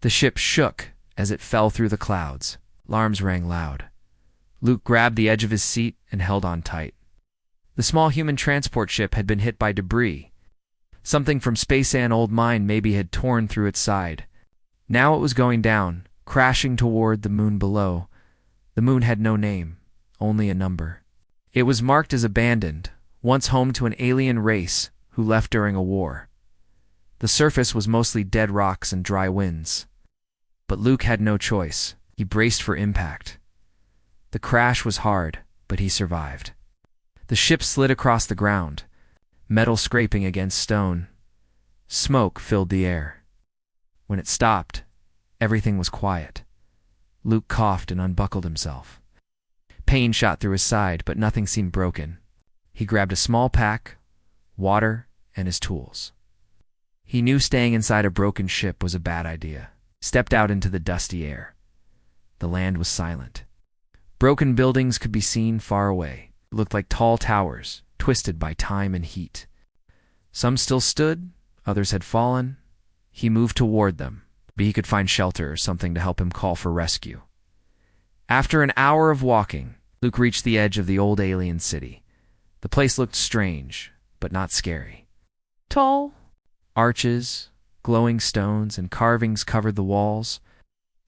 The ship shook as it fell through the clouds. Alarms rang loud. Luke grabbed the edge of his seat and held on tight. The small human transport ship had been hit by debris. Something from Space An old mine maybe had torn through its side. Now it was going down, crashing toward the moon below. The moon had no name, only a number. It was marked as abandoned, once home to an alien race who left during a war. The surface was mostly dead rocks and dry winds. But Luke had no choice. He braced for impact. The crash was hard, but he survived. The ship slid across the ground, metal scraping against stone. Smoke filled the air. When it stopped, everything was quiet. Luke coughed and unbuckled himself. Pain shot through his side, but nothing seemed broken. He grabbed a small pack, water, and his tools. He knew staying inside a broken ship was a bad idea. Stepped out into the dusty air. The land was silent. Broken buildings could be seen far away. It looked like tall towers, twisted by time and heat. Some still stood, others had fallen. He moved toward them, but he could find shelter or something to help him call for rescue. After an hour of walking, Luke reached the edge of the old alien city. The place looked strange, but not scary. Tall arches, glowing stones, and carvings covered the walls.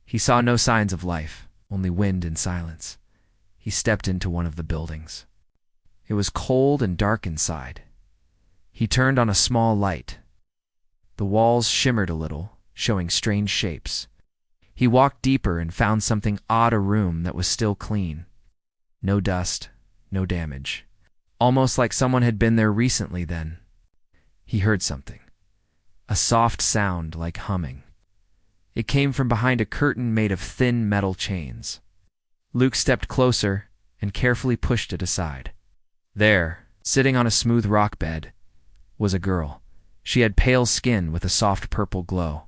He saw no signs of life, only wind and silence. He stepped into one of the buildings. It was cold and dark inside. He turned on a small light. The walls shimmered a little, showing strange shapes. He walked deeper and found something odd, a room that was still clean. No dust, no damage. Almost like someone had been there recently then. He heard something. A soft sound like humming. It came from behind a curtain made of thin metal chains. Luke stepped closer and carefully pushed it aside. There, sitting on a smooth rock bed, was a girl. She had pale skin with a soft purple glow.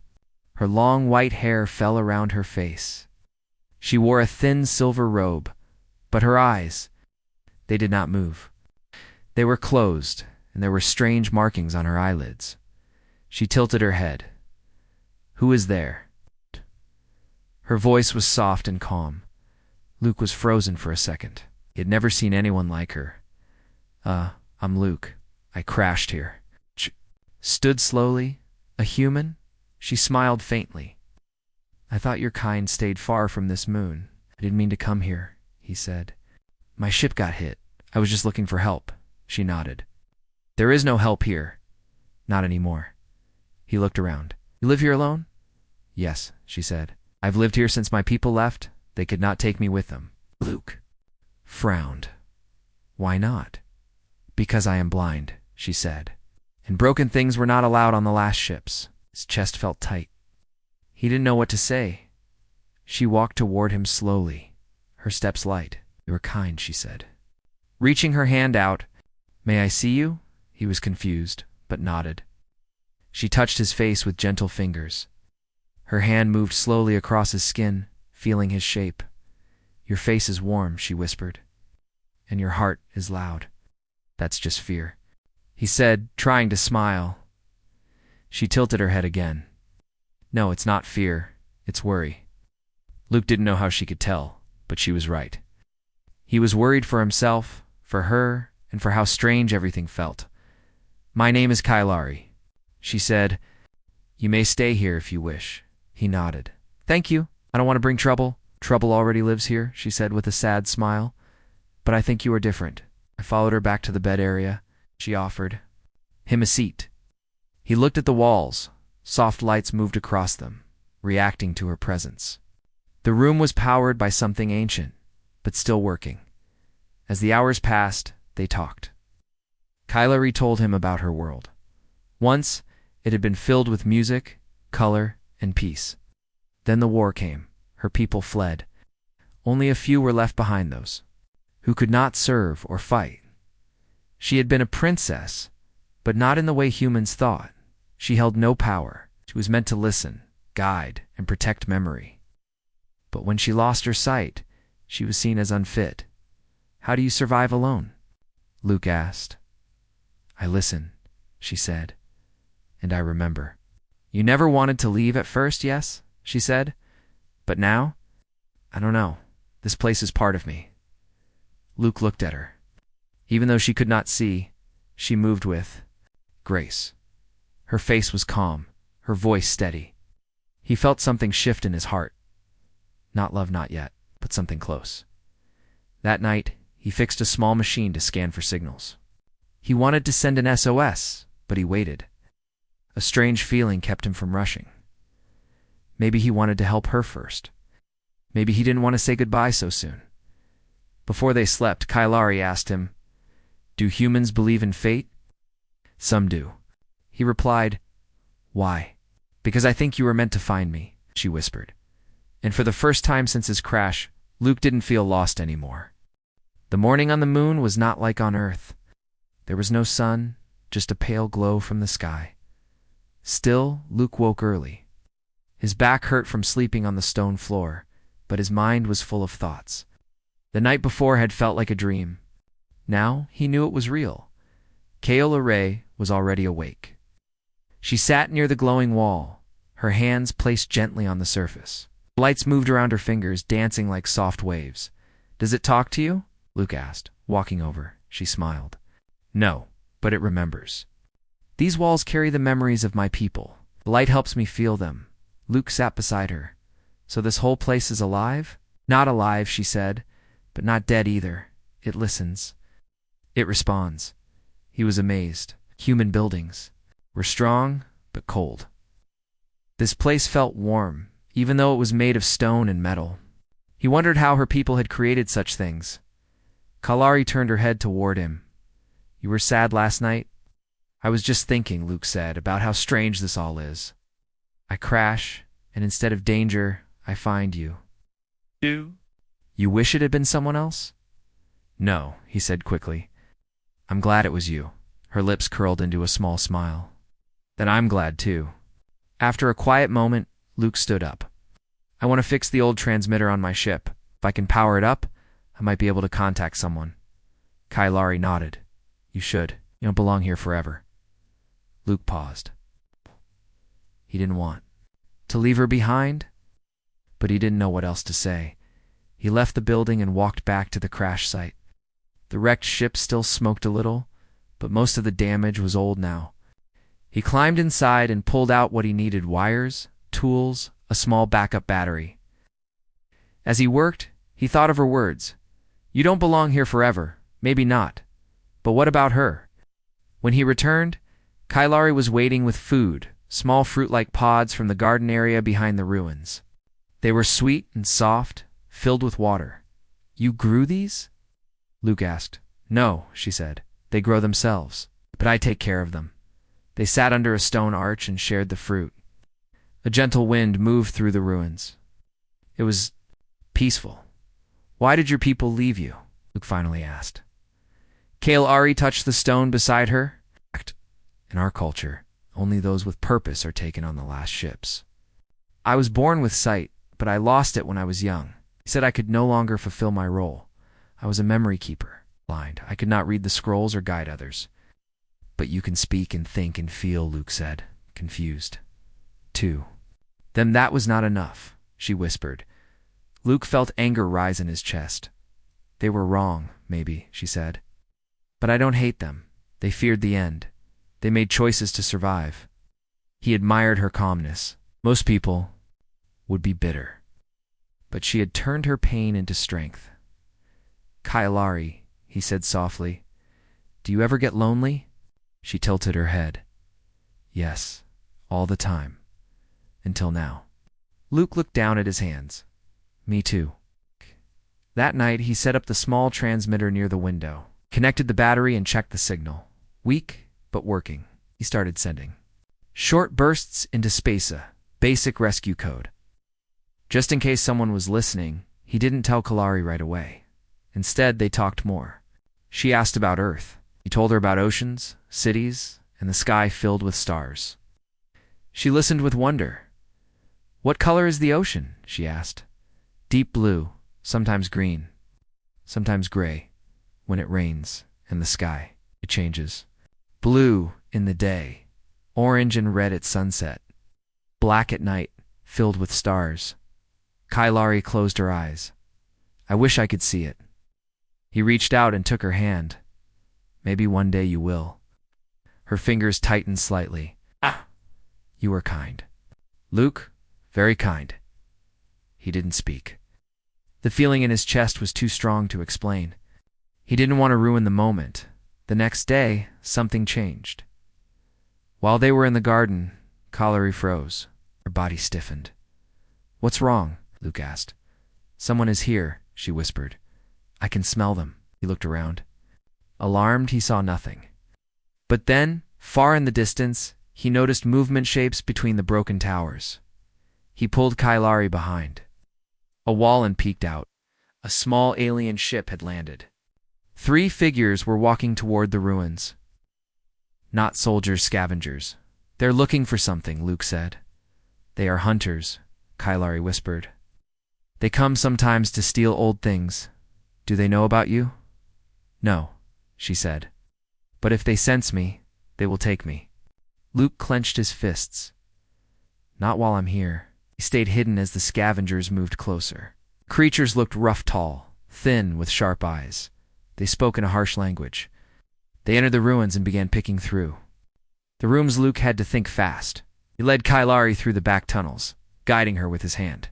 Her long white hair fell around her face. She wore a thin silver robe, but her eyes, they did not move. They were closed, and there were strange markings on her eyelids. She tilted her head. "Who is there?" Her voice was soft and calm. Luke was frozen for a second. He had never seen anyone like her. I'm Luke. I crashed here." Stood slowly. "A human?" She smiled faintly. "I thought your kind stayed far from this moon. I didn't mean to come here," he said. "My ship got hit. I was just looking for help." She nodded. "There is no help here. Not anymore." He looked around. "You live here alone?" "Yes," she said. "I've lived here since my people left. They could not take me with them." Luke frowned. "Why not?" "Because I am blind," she said. "And broken things were not allowed on the last ships." His chest felt tight. He didn't know what to say. She walked toward him slowly, her steps light. "You are kind," she said. Reaching her hand out, "May I see you?" He was confused, but nodded. She touched his face with gentle fingers. Her hand moved slowly across his skin, feeling his shape. "Your face is warm," she whispered. "And your heart is loud." "That's just fear," he said, trying to smile. She tilted her head again. "No, it's not fear. It's worry." Luke didn't know how she could tell, but she was right. He was worried for himself, for her, and for how strange everything felt. "My name is Kailari," she said. "You may stay here if you wish." He nodded. "Thank you. I don't want to bring trouble." "Trouble already lives here," she said with a sad smile. "But I think you are different." I followed her back to the bed area. She offered him a seat. He looked at the walls. Soft lights moved across them, reacting to her presence. The room was powered by something ancient, but still working. As the hours passed, they talked. Kailari told him about her world. Once, it had been filled with music, color, and peace. Then the war came. Her people fled. Only a few were left behind, those who could not serve or fight. She had been a princess, but not in the way humans thought. She held no power. She was meant to listen, guide, and protect memory. But when she lost her sight, she was seen as unfit. "How do you survive alone?" Luke asked. "I listen," she said, "and I remember." "You never wanted to leave at first, yes?" she said. But now? I don't know. This place is part of me. Luke looked at her. Even though she could not see, she moved with grace. Her face was calm, her voice steady. He felt something shift in his heart. Not love, not yet, but something close. That night, he fixed a small machine to scan for signals. He wanted to send an SOS, but he waited. A strange feeling kept him from rushing. Maybe he wanted to help her first. Maybe he didn't want to say goodbye so soon. Before they slept, Kailari asked him, "Do humans believe in fate?" "Some do." He replied, "Why?" "Because I think you were meant to find me," she whispered. And for the first time since his crash, Luke didn't feel lost anymore. The morning on the moon was not like on Earth. There was no sun, just a pale glow from the sky. Still, Luke woke early. His back hurt from sleeping on the stone floor, but his mind was full of thoughts. The night before had felt like a dream. Now he knew it was real. Kaola Ray was already awake. She sat near the glowing wall, her hands placed gently on the surface. Lights moved around her fingers, dancing like soft waves. "Does it talk to you?" Luke asked, walking over. She smiled. "No, but it remembers. These walls carry the memories of my people. The light helps me feel them." Luke sat beside her. "So this whole place is alive?" "Not alive," she said, "but not dead either. It listens. It responds." He was amazed. Human buildings were strong, but cold. This place felt warm, even though it was made of stone and metal. He wondered how her people had created such things. Kalari turned her head toward him. "You were sad last night?" "I was just thinking," Luke said, "about how strange this all is. I crash, and instead of danger, I find you." "You? You wish it had been someone else?" "No," he said quickly. "I'm glad it was you." Her lips curled into a small smile. "Then I'm glad too." After a quiet moment, Luke stood up. "I want to fix the old transmitter on my ship. If I can power it up, I might be able to contact someone." Kailari nodded. "You should. You don't belong here forever." Luke paused. He didn't want to leave her behind, but he didn't know what else to say. He left the building and walked back to the crash site. The wrecked ship still smoked a little, but most of the damage was old now. He climbed inside and pulled out what he needed: wires, tools, a small backup battery. As he worked, he thought of her words. "You don't belong here forever. Maybe not. But what about her?" When he returned, Kailari was waiting with food, small fruit-like pods from the garden area behind the ruins. They were sweet and soft, filled with water. "You grew these?" Luke asked. "No," she said. "They grow themselves, but I take care of them." They sat under a stone arch and shared the fruit. A gentle wind moved through the ruins. It was peaceful. "Why did your people leave you?" Luke finally asked. Kailari touched the stone beside her. "In our culture, only those with purpose are taken on the last ships. I was born with sight, but I lost it when I was young. He said I could no longer fulfill my role. I was a memory keeper, blind. I could not read the scrolls or guide others." "But you can speak and think and feel," Luke said, confused. "Too." "Then that was not enough," she whispered. Luke felt anger rise in his chest. "They were wrong, maybe," she said. "But I don't hate them. They feared the end. They made choices to survive." He admired her calmness. Most people would be bitter. But she had turned her pain into strength. "Kailari," he said softly, "do you ever get lonely?" She tilted her head. "Yes, all the time. Until now." Luke looked down at his hands. "Me too." That night, he set up the small transmitter near the window, connected the battery and checked the signal. Weak, but working. He started sending short bursts into Spaca, basic rescue code. Just in case someone was listening, he didn't tell Kalari right away. Instead, they talked more. She asked about Earth. He told her about oceans, cities, and the sky filled with stars. She listened with wonder. "What color is the ocean?" she asked. "Deep blue, sometimes green, sometimes gray. When it rains, and the sky, it changes. Blue in the day, orange and red at sunset, black at night, filled with stars. Kailari closed her eyes. I wish I could see it. He reached out and took her hand. Maybe one day you will. Her fingers tightened slightly. Ah! You were kind. Luke, very kind. He didn't speak. The feeling in his chest was too strong to explain. He didn't want to ruin the moment. The next day, something changed. While they were in the garden, Kailari froze. Her body stiffened. What's wrong? Luke asked. Someone is here, she whispered. I can smell them. He looked around. Alarmed, he saw nothing. But then, far in the distance, he noticed movement shapes between the broken towers. He pulled Kailari behind. A Wallen peeked out. A small alien ship had landed. 3 figures were walking toward the ruins. Not soldiers, scavengers. They're looking for something, Luke said. They are hunters, Kailari whispered. They come sometimes to steal old things. Do they know about you? No, she said. But if they sense me, they will take me. Luke clenched his fists. Not while I'm here. He stayed hidden as the scavengers moved closer. Creatures looked rough, tall, thin, with sharp eyes. They spoke in a harsh language. They entered the ruins and began picking through. The rooms Luke had to think fast. He led Kailari through the back tunnels, guiding her with his hand.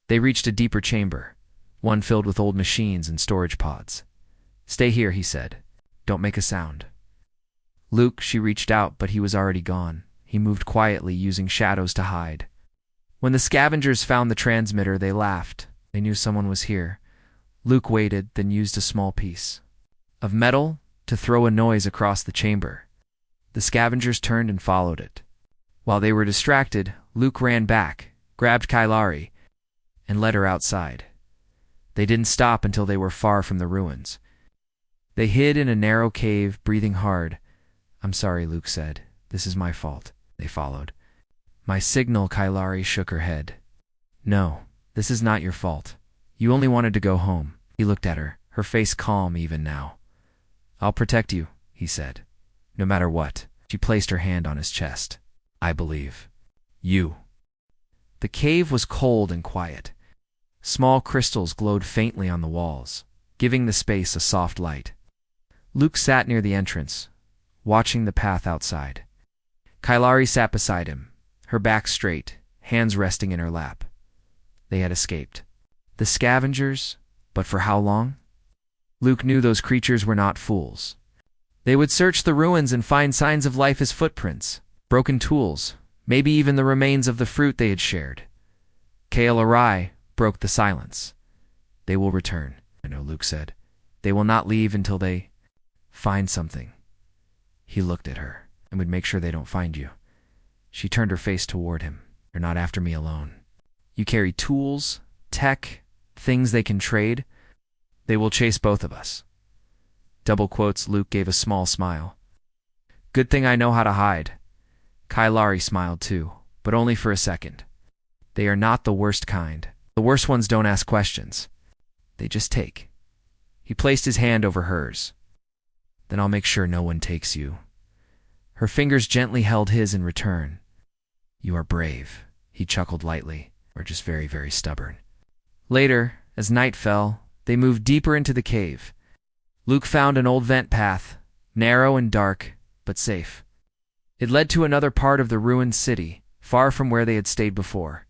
They reached a deeper chamber, one filled with old machines and storage pods. Stay here, he said. Don't make a sound. Luke, she reached out, but he was already gone. He moved quietly, using shadows to hide. When the scavengers found the transmitter, they laughed. They knew someone was here. Luke waited, then used a small piece of metal to throw a noise across the chamber. The scavengers turned and followed it. While they were distracted, Luke ran back, grabbed Kailari, and led her outside. They didn't stop until they were far from the ruins. They hid in a narrow cave, breathing hard. I'm sorry, Luke said. This is my fault. They followed. My signal, Kailari shook her head. No, this is not your fault. You only wanted to go home. He looked at her, her face calm even now. I'll protect you, he said. No matter what. She placed her hand on his chest. I believe. You. The cave was cold and quiet. Small crystals glowed faintly on the walls, giving the space a soft light. Luke sat near the entrance, watching the path outside. Kailari sat beside him, her back straight, hands resting in her lap. They had escaped. The scavengers, but for how long? Luke knew those creatures were not fools. They would search the ruins and find signs of life as footprints, broken tools, maybe even the remains of the fruit they had shared. Kailari broke the silence. They will return, I know, Luke said. They will not leave until they find something. He looked at her and would make sure they don't find you. She turned her face toward him. You're not after me alone. You carry tools, tech, things they can trade. They will chase both of us. Double quotes, Luke gave a small smile. Good thing I know how to hide. Kailari smiled too, but only for a second. They are not the worst kind. The worst ones don't ask questions. They just take. He placed his hand over hers. Then I'll make sure no one takes you. Her fingers gently held his in return. You are brave, he chuckled lightly, or just very, very stubborn. Later, as night fell, they moved deeper into the cave. Luke found an old vent path, narrow and dark, but safe. It led to another part of the ruined city, far from where they had stayed before.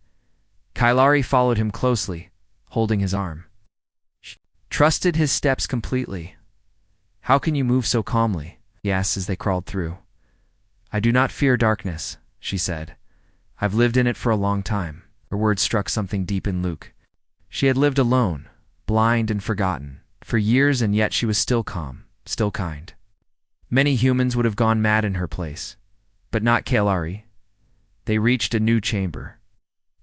Kailari followed him closely, holding his arm. She trusted his steps completely. How can you move so calmly? He asked as they crawled through. I do not fear darkness, she said. I've lived in it for a long time. Her words struck something deep in Luke. She had lived alone, blind and forgotten, for years, and yet she was still calm, still kind. Many humans would have gone mad in her place, but not Kailari. They reached a new chamber.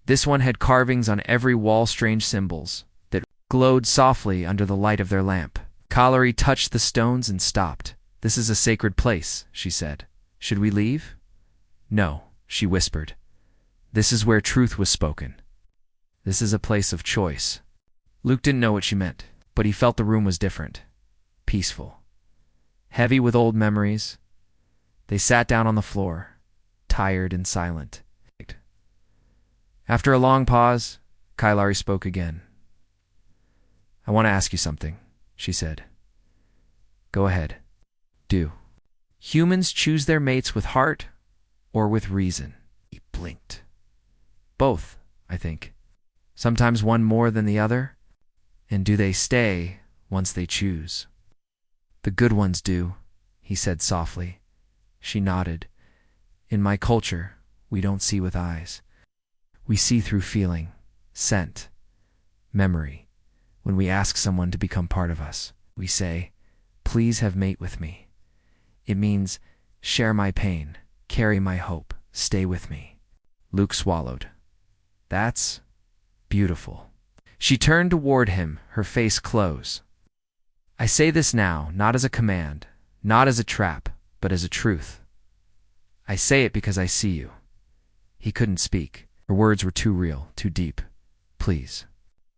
This one had carvings on every wall, strange symbols that glowed softly under the light of their lamp. Kailari touched the stones and stopped. This is a sacred place, she said. Should we leave? No, she whispered. This is where truth was spoken. This is a place of choice. Luke didn't know what she meant, but he felt the room was different. Peaceful. Heavy with old memories. They sat down on the floor, tired and silent. After a long pause, Kailari spoke again. I want to ask you something, she said. Go ahead. Do humans choose their mates with heart or with reason? He blinked. Both, I think. Sometimes one more than the other. And do they stay once they choose? The good ones do, he said softly. She nodded. In my culture, we don't see with eyes. We see through feeling, scent, memory. When we ask someone to become part of us, we say, please have mate with me. It means, share my pain, carry my hope, stay with me. Luke swallowed. That's beautiful. She turned toward him, her face close. I say this now, not as a command, not as a trap, but as a truth. I say it because I see you. He couldn't speak. Her words were too real, too deep. Please,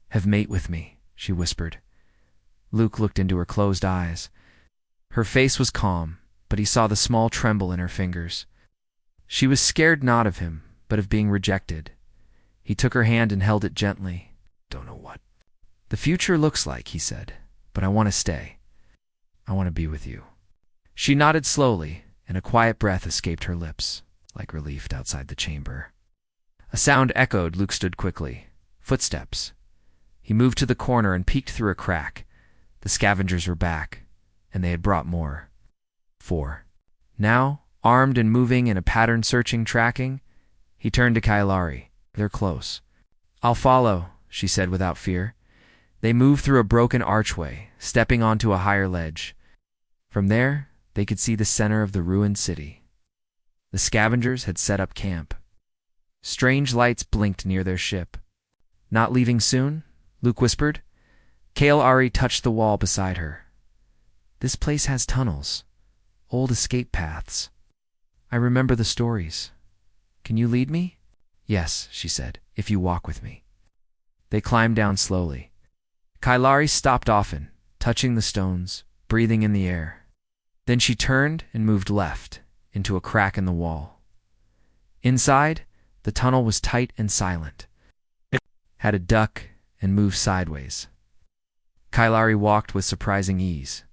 have mate with me, she whispered. Luke looked into her closed eyes. Her face was calm, but he saw the small tremble in her fingers. She was scared not of him, but of being rejected. He took her hand and held it gently. Don't know what the future looks like, he said, but I want to stay. I want to be with you. She nodded slowly, and a quiet breath escaped her lips, like relief outside the chamber. A sound echoed. Luke stood quickly. Footsteps. He moved to the corner and peeked through a crack. The scavengers were back, and they had brought more. 4. Now, armed and moving in a pattern-searching tracking, he turned to Kailari. They're close. I'll follow, she said without fear. They moved through a broken archway, stepping onto a higher ledge. From there, they could see the center of the ruined city. The scavengers had set up camp. Strange lights blinked near their ship. Not leaving soon? Luke whispered. Kailari touched the wall beside her. This place has tunnels, old escape paths. I remember the stories. Can you lead me? Yes, she said, if you walk with me. They climbed down slowly. Kailari stopped often, touching the stones, breathing in the air. Then she turned and moved left, into a crack in the wall. Inside, the tunnel was tight and silent. It had a duck and moved sideways. Kailari walked with surprising ease.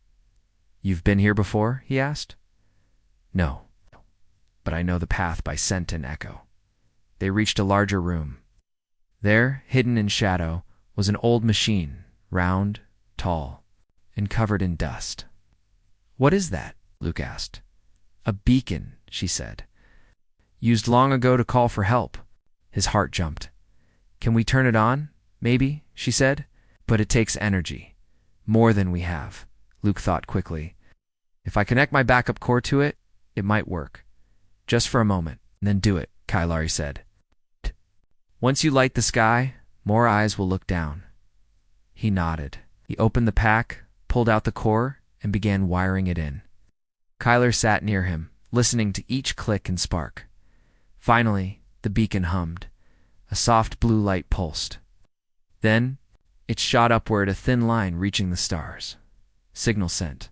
You've been here before? He asked. No, but I know the path by scent and echo. They reached a larger room. There, hidden in shadow, was an old machine, round, tall, and covered in dust. What is that? Luke asked. A beacon, she said. Used long ago to call for help. His heart jumped. Can we turn it on? Maybe, she said. But it takes energy. More than we have. Luke thought quickly. If I connect my backup core to it, it might work. Just for a moment, and then do it, Kailari said. Once you light the sky, more eyes will look down. He nodded. He opened the pack, pulled out the core, and began wiring it in. Kyler sat near him, listening to each click and spark. Finally, the beacon hummed. A soft blue light pulsed. Then, it shot upward, a thin line reaching the stars. Signal sent,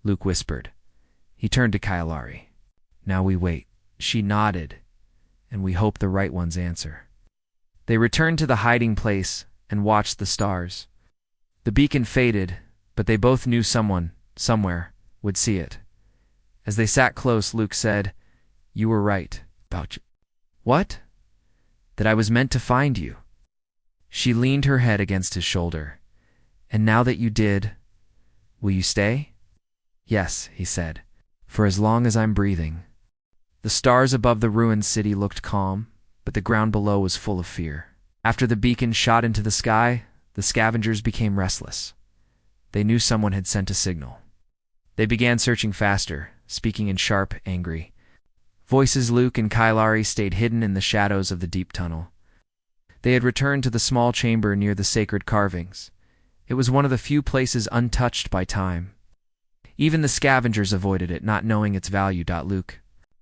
Luke whispered. He turned to Kailari. Now we wait. She nodded, and we hope the right ones answer. They returned to the hiding place and watched the stars. The beacon faded, but they both knew someone, somewhere, would see it. As they sat close, Luke said, You were right about you. What? That I was meant to find you. She leaned her head against his shoulder. And now that you did, will you stay? Yes, he said, for as long as I'm breathing. The stars above the ruined city looked calm, but the ground below was full of fear. After the beacon shot into the sky, the scavengers became restless. They knew someone had sent a signal. They began searching faster, speaking in sharp, angry voices. Luke and Kailari stayed hidden in the shadows of the deep tunnel. They had returned to the small chamber near the sacred carvings. It was one of the few places untouched by time. Even the scavengers avoided it, not knowing its value. Luke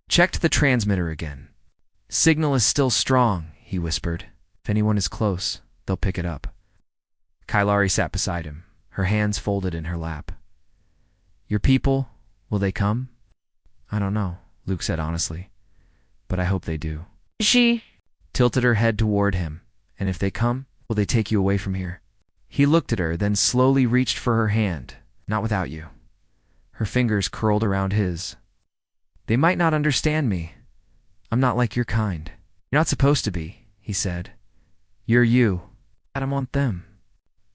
checked the transmitter again. Signal is still strong, he whispered. If anyone is close, they'll pick it up. Kailari sat beside him, her hands folded in her lap. Your people, will they come? I don't know, Luke said honestly, but I hope they do. tilted her head toward him. And if they come, will they take you away from here? He looked at her, then slowly reached for her hand. Not without you. Her fingers curled around his. They might not understand me. I'm not like your kind. You're not supposed to be, he said. You're you. I don't want them.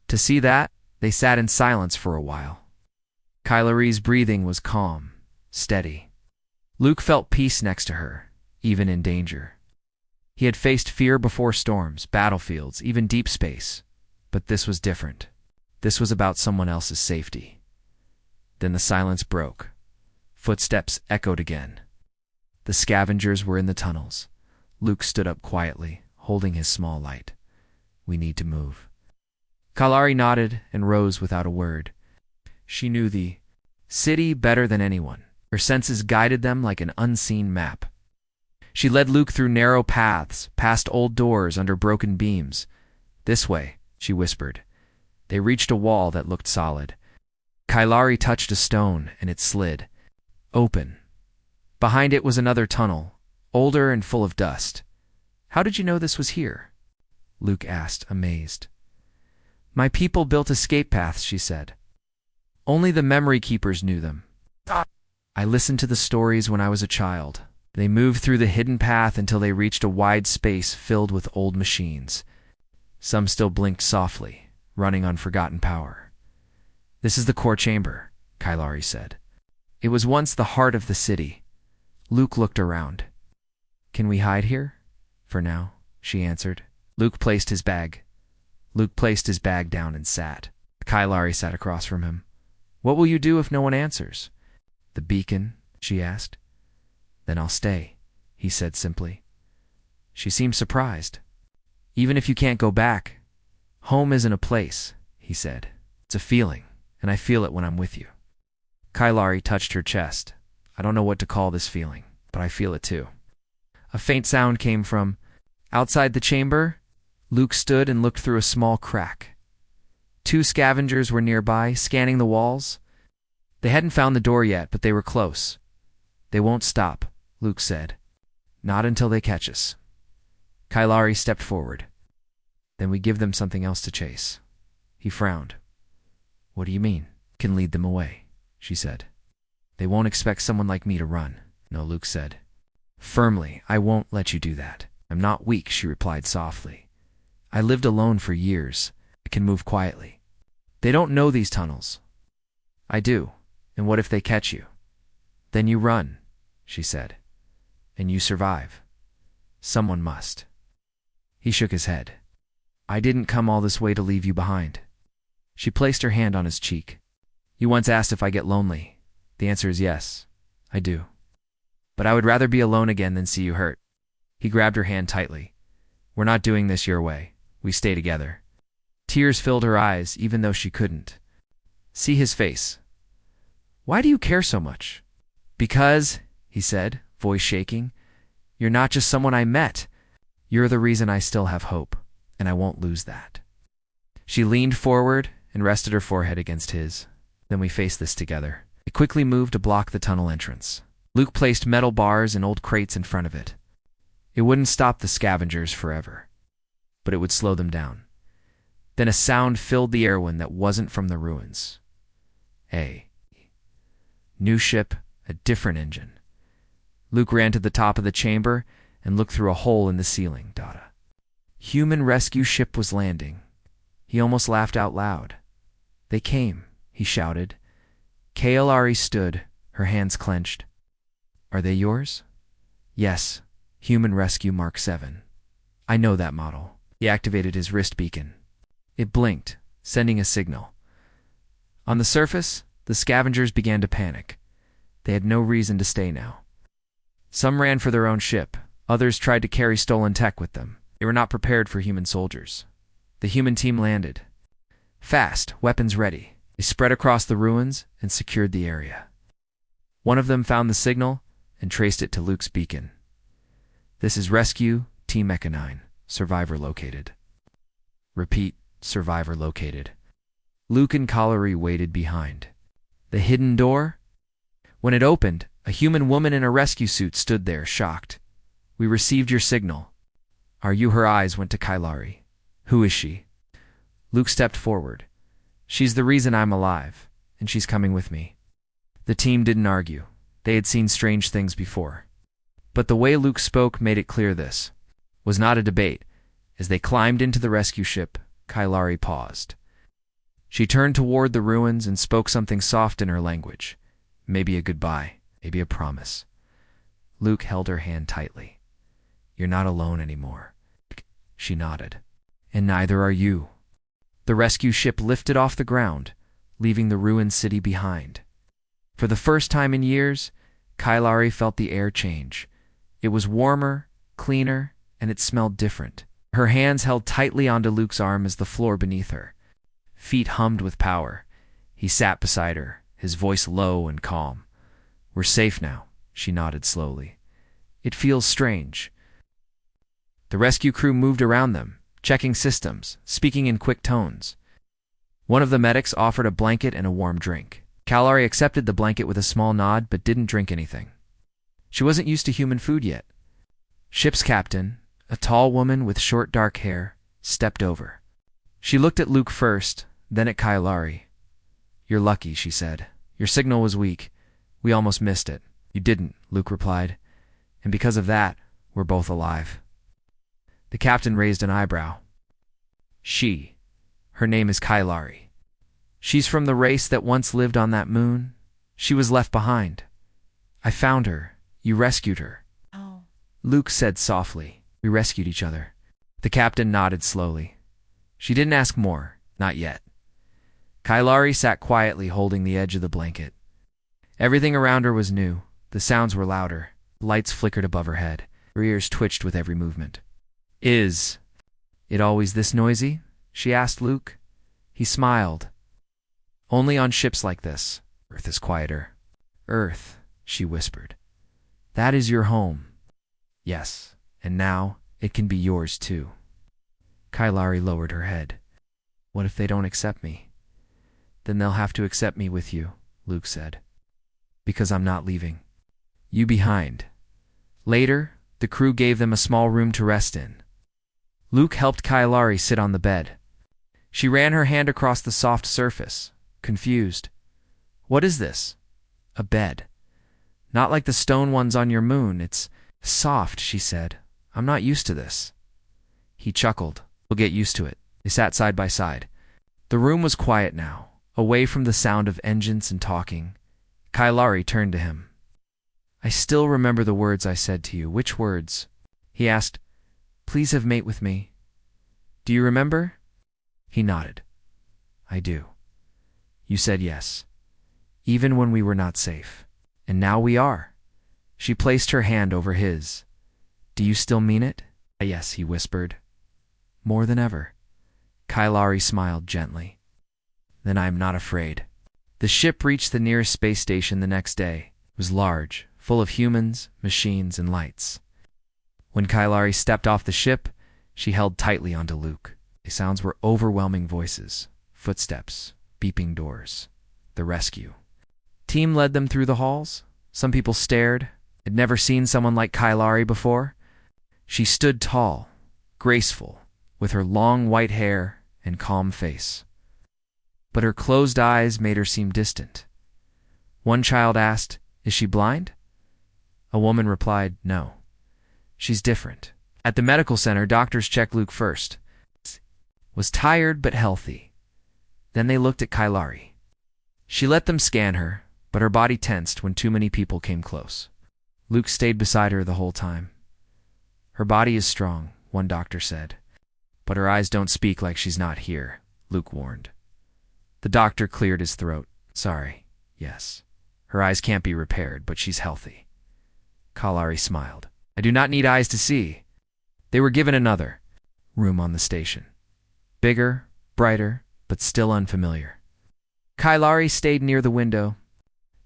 To see that, they sat in silence for a while. Kylari's breathing was calm, steady. Luke felt peace next to her, even in danger. He had faced fear before storms, battlefields, even deep space. But this was different. This was about someone else's safety. Then the silence broke. Footsteps echoed again. The scavengers were in the tunnels. Luke stood up quietly, holding his small light. We need to move. Kylari nodded and rose without a word. She knew the city better than anyone. Her senses guided them like an unseen map. She led Luke through narrow paths, past old doors under broken beams. This way, she whispered. They reached a wall that looked solid. Kylari touched a stone, and it slid. Open. Behind it was another tunnel, older and full of dust. How did you know this was here? Luke asked, amazed. My people built escape paths, she said. Only the memory keepers knew them. I listened to the stories when I was a child. They moved through the hidden path until they reached a wide space filled with old machines. Some still blinked softly, running on forgotten power. This is the core chamber, Kylari said. It was once the heart of the city. Luke looked around. Can we hide here? For now, she answered. Luke placed his bag down and sat. Kylari sat across from him. What will you do if no one answers? The beacon, she asked. Then I'll stay, he said simply. She seemed surprised. Even if you can't go back, home isn't a place, he said. It's a feeling, and I feel it when I'm with you. Kylari touched her chest. I don't know what to call this feeling, but I feel it too. A faint sound came from outside the chamber. Luke stood and looked through a small crack. 2 scavengers were nearby, scanning the walls. They hadn't found the door yet, but they were close. They won't stop, Luke said. Not until they catch us. Kylari stepped forward. Then we give them something else to chase. He frowned. What do you mean? Can lead them away, she said. They won't expect someone like me to run. No, Luke said. Firmly, I won't let you do that. I'm not weak, she replied softly. I lived alone for years. I can move quietly. They don't know these tunnels. I do. And what if they catch you? Then you run, she said. And you survive. Someone must. He shook his head. I didn't come all this way to leave you behind. She placed her hand on his cheek. You once asked if I get lonely. The answer is yes, I do. But I would rather be alone again than see you hurt. He grabbed her hand tightly. We're not doing this your way. We stay together. Tears filled her eyes, even though she couldn't see his face. Why do you care so much? Because, he said, voice shaking, you're not just someone I met. You're the reason I still have hope, and I won't lose that. She leaned forward and rested her forehead against his. Then we face this together. They quickly moved to block the tunnel entrance. Luke placed metal bars and old crates in front of it. It wouldn't stop the scavengers forever, but it would slow them down. Then a sound filled the air that wasn't from the ruins. A new ship, a different engine. Luke ran to the top of the chamber and looked through a hole in the ceiling. Human rescue ship was landing. He almost laughed out loud. They came, he shouted. Kylari stood, her hands clenched. Are they yours? Yes, Human Rescue Mark 7. I know that model. He activated his wrist beacon. It blinked, sending a signal. On the surface, the scavengers began to panic. They had no reason to stay now. Some ran for their own ship. Others tried to carry stolen tech with them. They were not prepared for human soldiers. The human team landed. Fast, weapons ready. They spread across the ruins and secured the area. One of them found the signal and traced it to Luke's beacon. This is Rescue Team Mecha 9. Survivor located. Repeat, survivor located. Luke and Kylari waited behind. The hidden door? When it opened, a human woman in a rescue suit stood there, shocked. We received your signal. Are you? Her eyes went to Kailari. Who is she? Luke stepped forward. She's the reason I'm alive, and she's coming with me. The team didn't argue. They had seen strange things before. But the way Luke spoke made it clear this was not a debate. As they climbed into the rescue ship, Kailari paused. She turned toward the ruins and spoke something soft in her language. Maybe a goodbye, maybe a promise. Luke held her hand tightly. You're not alone anymore. She nodded. And neither are you. The rescue ship lifted off the ground, leaving the ruined city behind. For the first time in years, Kailari felt the air change. It was warmer, cleaner, and it smelled different. Her hands held tightly onto Luke's arm as the floor beneath her. Feet hummed with power. He sat beside her, his voice low and calm. We're safe now, she nodded slowly. It feels strange. The rescue crew moved around them, checking systems, speaking in quick tones. One of the medics offered a blanket and a warm drink. Kailari accepted the blanket with a small nod but didn't drink anything. She wasn't used to human food yet. Ship's captain, a tall woman with short dark hair, stepped over. She looked at Luke first, then at Kailari. You're lucky, she said. Your signal was weak. We almost missed it. You didn't, Luke replied. And because of that, we're both alive. The captain raised an eyebrow. Her name is Kailari. She's from the race that once lived on that moon. She was left behind. I found her. You rescued her. Oh. Luke said softly. We rescued each other. The captain nodded slowly. She didn't ask more, not yet. Kailari sat quietly holding the edge of the blanket. Everything around her was new. The sounds were louder. Lights flickered above her head. Her ears twitched with every movement. Is it always this noisy? She asked Luke. He smiled. Only on ships like this. Earth is quieter. Earth, she whispered. That is your home. Yes, and now it can be yours too. Kailari lowered her head. What if they don't accept me? Then they'll have to accept me with you, Luke said. Because I'm not leaving you behind. Later, the crew gave them a small room to rest in. Luke helped Kailari sit on the bed. She ran her hand across the soft surface, confused. What is this? A bed. Not like the stone ones on your moon. It's soft, she said. I'm not used to this. He chuckled. We'll get used to it. They sat side by side. The room was quiet now, away from the sound of engines and talking. Kailari turned to him. I still remember the words I said to you. Which words? He asked. Please have mate with me. Do you remember? He nodded. I do. You said yes, even when we were not safe. And now we are. She placed her hand over his. Do you still mean it? Yes, he whispered. More than ever. Kailari smiled gently. Then I am not afraid. The ship reached the nearest space station the next day. It was large, full of humans, machines, and lights. When Kailari stepped off the ship, she held tightly onto Luke. The sounds were overwhelming voices, footsteps, beeping doors. The rescue team led them through the halls. Some people stared, had never seen someone like Kailari before. She stood tall, graceful, with her long white hair and calm face. But her closed eyes made her seem distant. One child asked, Is she blind? A woman replied, No. She's different. At the medical center, doctors checked Luke first. Was tired but healthy. Then they looked at Kailari. She let them scan her, but her body tensed when too many people came close. Luke stayed beside her the whole time. Her body is strong, one doctor said. But her eyes don't speak like she's not here, Luke warned. The doctor cleared his throat. Sorry, yes. Her eyes can't be repaired, but she's healthy. Kailari smiled. I do not need eyes to see. They were given another room on the station. Bigger, brighter, but still unfamiliar. Kailari stayed near the window.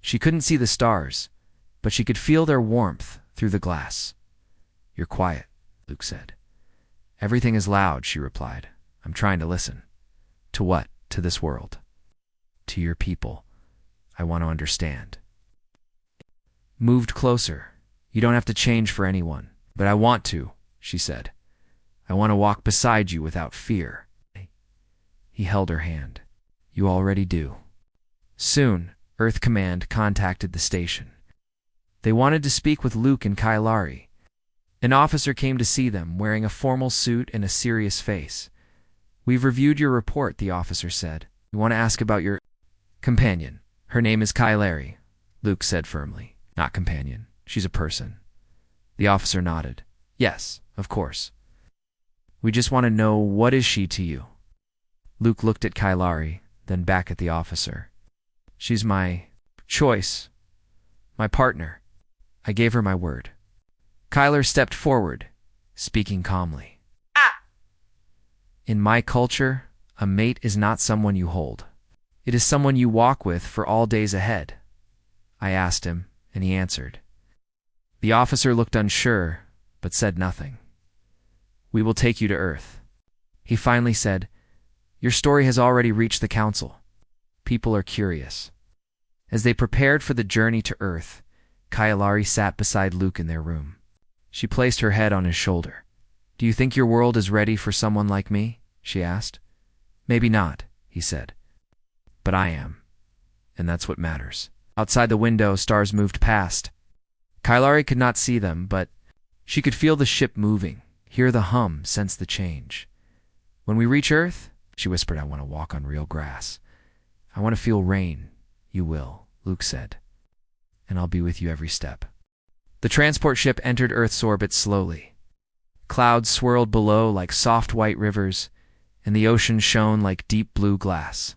She couldn't see the stars, but she could feel their warmth through the glass. You're quiet, Luke said. Everything is loud, she replied. I'm trying to listen. To what? To this world. To your people. I want to understand. Moved closer. You don't have to change for anyone, but I want to, she said. I want to walk beside you without fear. He held her hand. You already do. Soon, Earth Command contacted the station. They wanted to speak with Luke and Kailari. An officer came to see them, wearing a formal suit and a serious face. We've reviewed your report, the officer said. We want to ask about your companion. Her name is Kailari, Luke said firmly. Not companion. She's a person. The officer nodded. Yes, of course. We just want to know, what is she to you? Luke looked at Kailari, then back at the officer. She's my choice. My partner. I gave her my word. Kyler stepped forward, speaking calmly. In my culture, a mate is not someone you hold. It is someone you walk with for all days ahead. I asked him, and he answered. The officer looked unsure, but said nothing. We will take you to Earth. He finally said, Your story has already reached the council. People are curious. As they prepared for the journey to Earth, Kailari sat beside Luke in their room. She placed her head on his shoulder. Do you think your world is ready for someone like me? She asked. Maybe not, he said. But I am. And that's what matters. Outside the window, stars moved past. Kailari could not see them, but she could feel the ship moving, hear the hum, sense the change. When we reach Earth, she whispered, I want to walk on real grass. I want to feel rain. You will, Luke said. And I'll be with you every step. The transport ship entered Earth's orbit slowly. Clouds swirled below like soft white rivers, and the ocean shone like deep blue glass.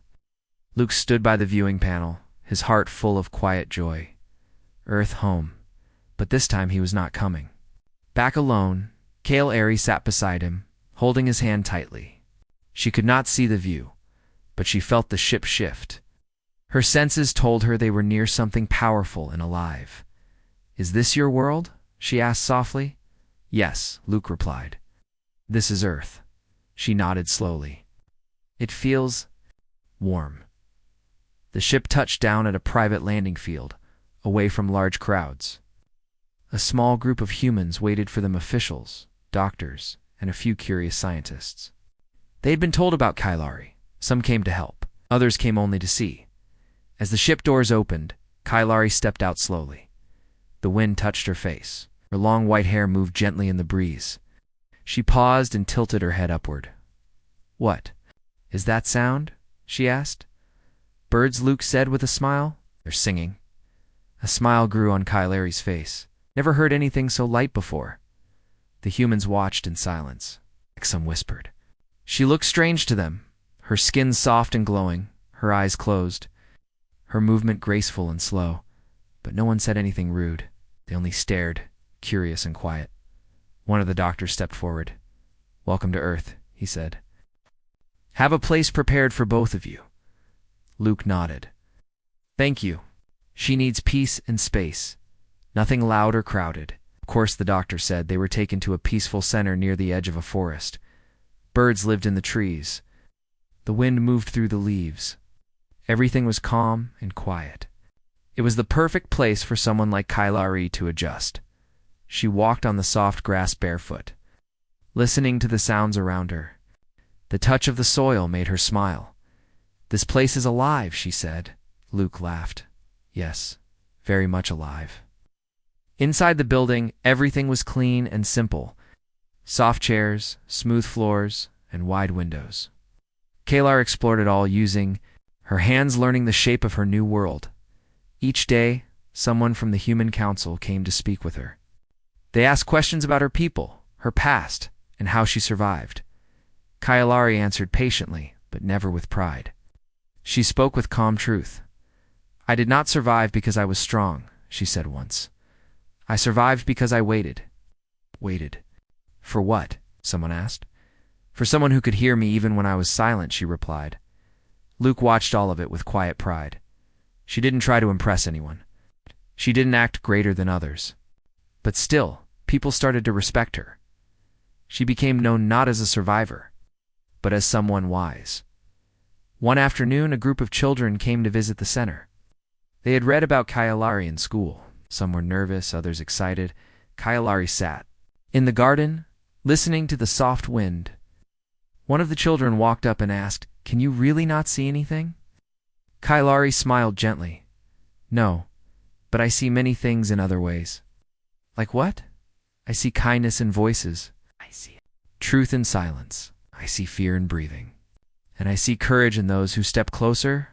Luke stood by the viewing panel, his heart full of quiet joy. Earth home. But this time he was not coming. Back alone, Kailari sat beside him, holding his hand tightly. She could not see the view, but she felt the ship shift. Her senses told her they were near something powerful and alive. Is this your world? She asked softly. Yes, Luke replied. This is Earth. She nodded slowly. It feels warm. The ship touched down at a private landing field, away from large crowds. A small group of humans waited for them, officials, doctors, and a few curious scientists. They had been told about Kailari. Some came to help. Others came only to see. As the ship doors opened, Kailari stepped out slowly. The wind touched her face. Her long white hair moved gently in the breeze. She paused and tilted her head upward. What? Is that sound? She asked. Birds, Luke said with a smile. They're singing. A smile grew on Kailari's face. Never heard anything so light before. The humans watched in silence. Some whispered. She looked strange to them, her skin soft and glowing, her eyes closed, her movement graceful and slow. But no one said anything rude. They only stared, curious and quiet. One of the doctors stepped forward. Welcome to Earth, he said. Have a place prepared for both of you. Luke nodded. Thank you. She needs peace and space. Nothing loud or crowded. Of course, the doctor said. They were taken to a peaceful center near the edge of a forest. Birds lived in the trees. The wind moved through the leaves. Everything was calm and quiet. It was the perfect place for someone like Kailari to adjust. She walked on the soft grass barefoot, listening to the sounds around her. The touch of the soil made her smile. This place is alive, she said. Luke laughed. Yes, very much alive. Inside the building, everything was clean and simple. Soft chairs, smooth floors, and wide windows. Kailari explored it all, using her hands, learning the shape of her new world. Each day, someone from the Human Council came to speak with her. They asked questions about her people, her past, and how she survived. Kailari answered patiently, but never with pride. She spoke with calm truth. I did not survive because I was strong, she said once. I survived because I waited. Waited. For what? Someone asked. For someone who could hear me even when I was silent, she replied. Luke watched all of it with quiet pride. She didn't try to impress anyone. She didn't act greater than others. But still, people started to respect her. She became known not as a survivor, but as someone wise. One afternoon, a group of children came to visit the center. They had read about Kailari in school. Some were nervous, others excited. Kailari sat. In the garden, listening to the soft wind. One of the children walked up and asked, "Can you really not see anything?" Kailari smiled gently. "No, but I see many things in other ways." "Like what?" "I see kindness in voices. I see truth in silence. I see fear in breathing. And I see courage in those who step closer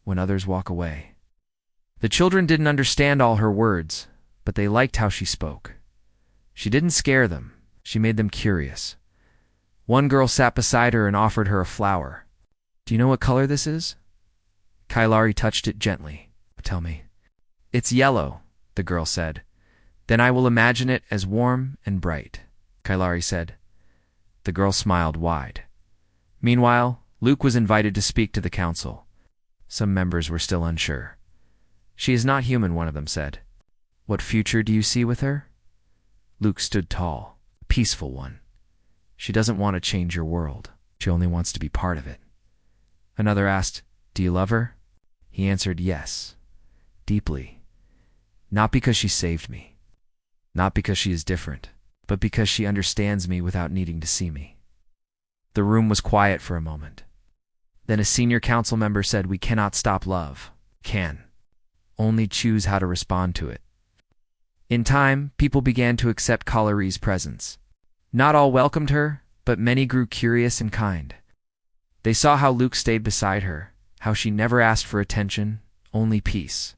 when others walk away." The children didn't understand all her words, but they liked how she spoke. She didn't scare them. She made them curious. One girl sat beside her and offered her a flower. "Do you know what color this is?" Kailari touched it gently. "Tell me." "It's yellow," the girl said. "Then I will imagine it as warm and bright," Kailari said. The girl smiled wide. Meanwhile, Luke was invited to speak to the council. Some members were still unsure. "She is not human," one of them said. "What future do you see with her?" Luke stood tall, a peaceful one. "She doesn't want to change your world. She only wants to be part of it." Another asked, "Do you love her?" He answered, "Yes, deeply. Not because she saved me. Not because she is different, but because she understands me without needing to see me." The room was quiet for a moment. Then a senior council member said, "We cannot stop love. Can. Only choose how to respond to it." In time, people began to accept Kailari's presence. Not all welcomed her, but many grew curious and kind. They saw how Luke stayed beside her, how she never asked for attention, only peace.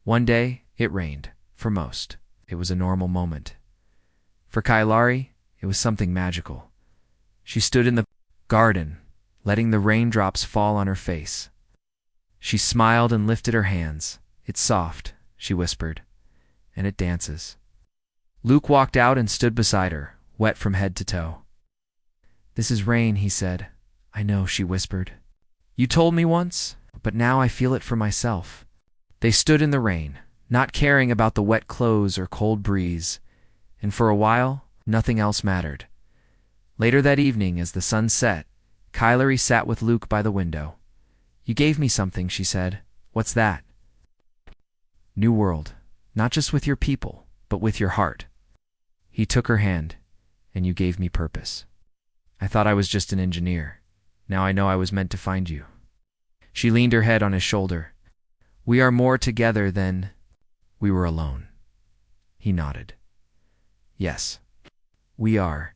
One day, it rained. For most, it was a normal moment. For Kailari, it was something magical. She stood in the garden, letting the raindrops fall on her face. She smiled and lifted her hands. "It's soft," she whispered, "and it dances." Luke walked out and stood beside her, wet from head to toe. "This is rain," he said. "I know," she whispered. "You told me once, but now I feel it for myself." They stood in the rain, not caring about the wet clothes or cold breeze, and for a while, nothing else mattered. Later that evening, as the sun set, Kailari sat with Luke by the window. "You gave me something," she said. "What's that?" "New world, not just with your people, but with your heart." He took her hand, "And you gave me purpose. I thought I was just an engineer. Now I know I was meant to find you." She leaned her head on his shoulder. "We are more together than we were alone." He nodded. "Yes, we are."